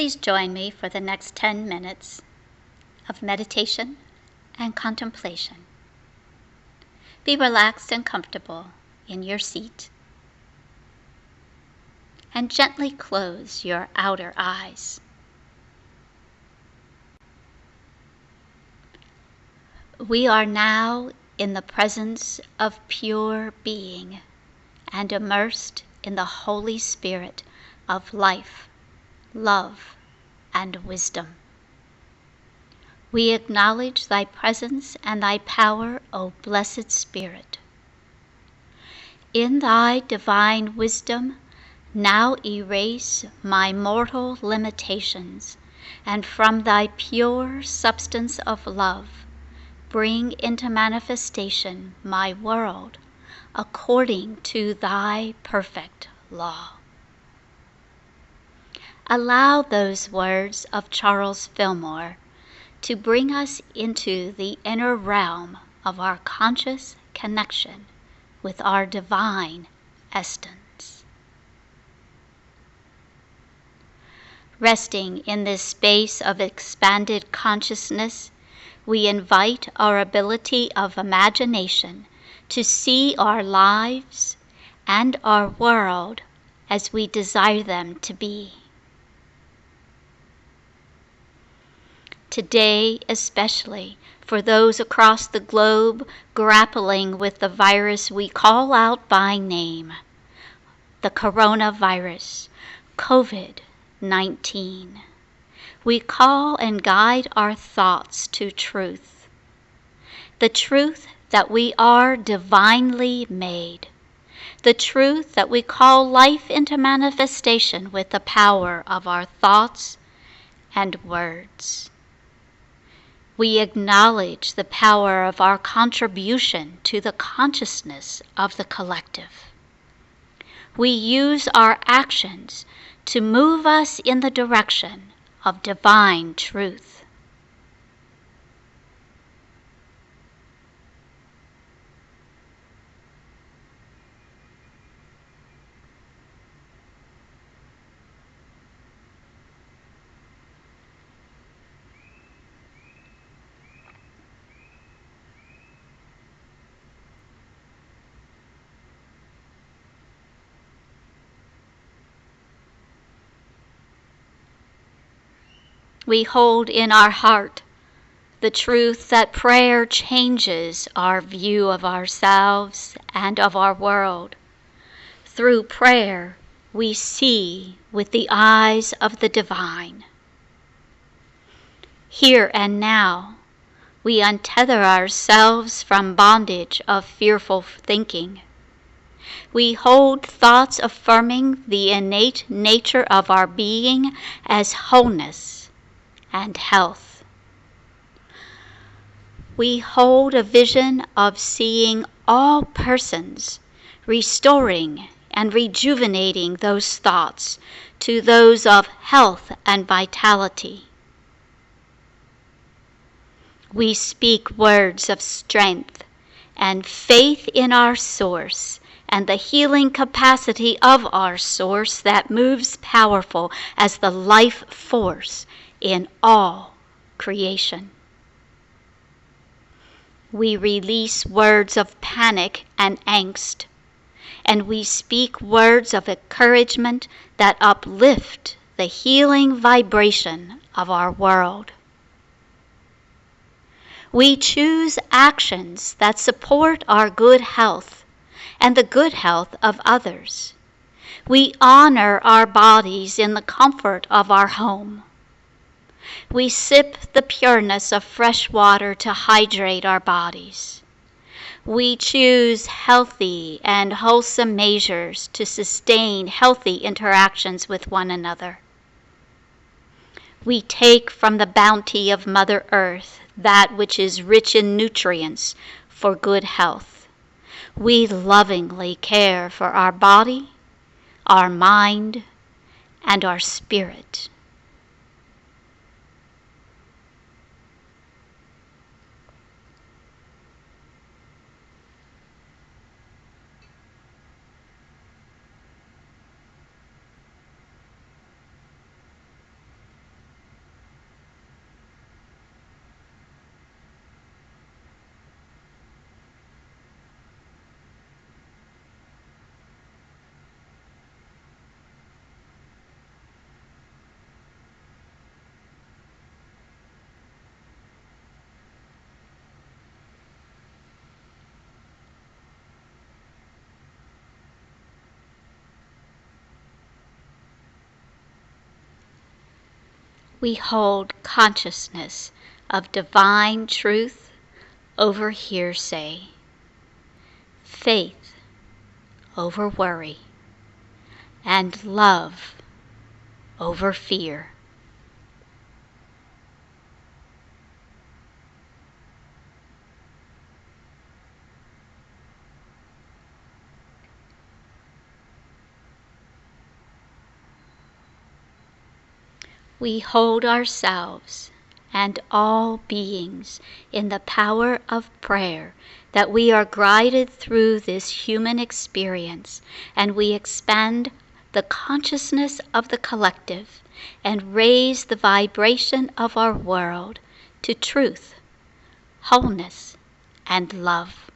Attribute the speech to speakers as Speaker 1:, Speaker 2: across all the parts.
Speaker 1: Please join me for the next 10 minutes of meditation and contemplation. Be relaxed and comfortable in your seat, and gently close your outer eyes. We are now in the presence of pure being and immersed in the Holy Spirit of life, love, and wisdom. We acknowledge thy presence and thy power, O blessed Spirit. In thy divine wisdom, now erase my mortal limitations, and from thy pure substance of love, bring into manifestation my world according to thy perfect law. Allow those words of Charles Fillmore to bring us into the inner realm of our conscious connection with our divine essence. Resting in this space of expanded consciousness, we invite our ability of imagination to see our lives and our world as we desire them to be. Today, especially for those across the globe grappling with the virus we call out by name, the coronavirus, COVID-19. We call and guide our thoughts to truth. The truth that we are divinely made. The truth that we call life into manifestation with the power of our thoughts and words. We acknowledge the power of our contribution to the consciousness of the collective. We use our actions to move us in the direction of divine truth. We hold in our heart the truth that prayer changes our view of ourselves and of our world. Through prayer, we see with the eyes of the divine. Here and now, we untether ourselves from bondage of fearful thinking. We hold thoughts affirming the innate nature of our being as wholeness and health. We hold a vision of seeing all persons, restoring and rejuvenating those thoughts to those of health and vitality. We speak words of strength and faith in our source and the healing capacity of our source that moves powerful as the life force in all creation. We release words of panic and angst, and we speak words of encouragement that uplift the healing vibration of our world. We choose actions that support our good health and the good health of others. We honor our bodies in the comfort of our home. We sip the pureness of fresh water to hydrate our bodies. We choose healthy and wholesome measures to sustain healthy interactions with one another. We take from the bounty of Mother Earth that which is rich in nutrients for good health. We lovingly care for our body, our mind, and our spirit. We hold consciousness of divine truth over hearsay, faith over worry, and love over fear. We hold ourselves and all beings in the power of prayer, that we are guided through this human experience, and we expand the consciousness of the collective and raise the vibration of our world to truth, wholeness, and love.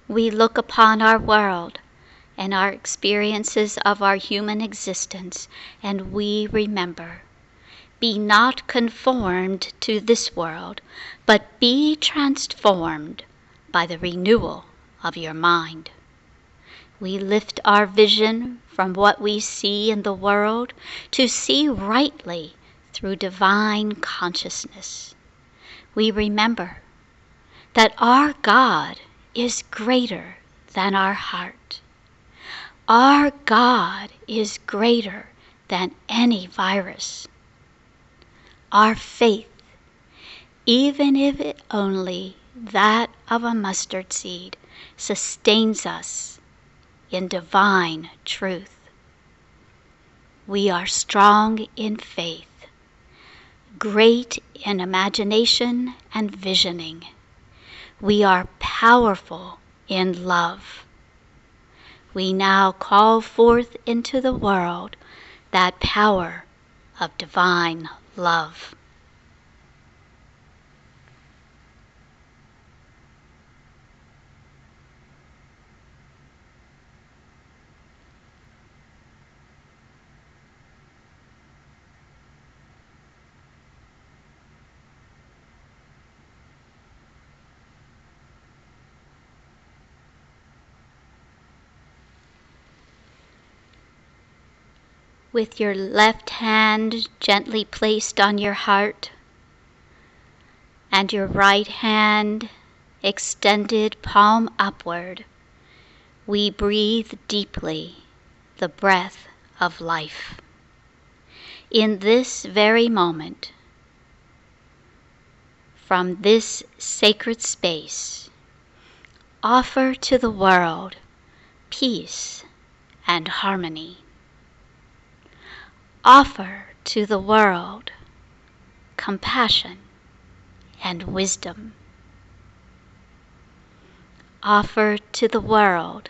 Speaker 1: We look upon our world and our experiences of our human existence, and we remember, be not conformed to this world, but be transformed by the renewal of your mind. We lift our vision from what we see in the world to see rightly through divine consciousness. We remember that our God is greater than our heart. Our God is greater than any virus. Our faith, even if it only that of a mustard seed, sustains us in divine truth. We are strong in faith, great in imagination and visioning. We are powerful in love. We now call forth into the world that power of divine love. With your left hand gently placed on your heart and your right hand extended palm upward, we breathe deeply the breath of life. In this very moment, from this sacred space, offer to the world peace and harmony. Offer to the world compassion and wisdom. Offer to the world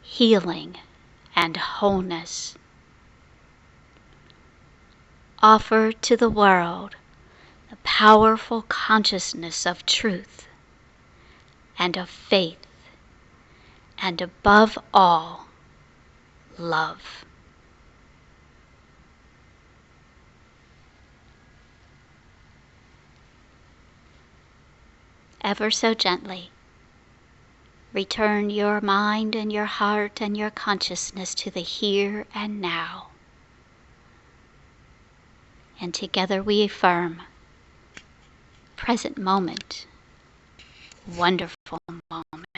Speaker 1: healing and wholeness. Offer to the world the powerful consciousness of truth and of faith, and above all, love. Ever so gently, return your mind and your heart and your consciousness to the here and now. And together we affirm, present moment, wonderful moment.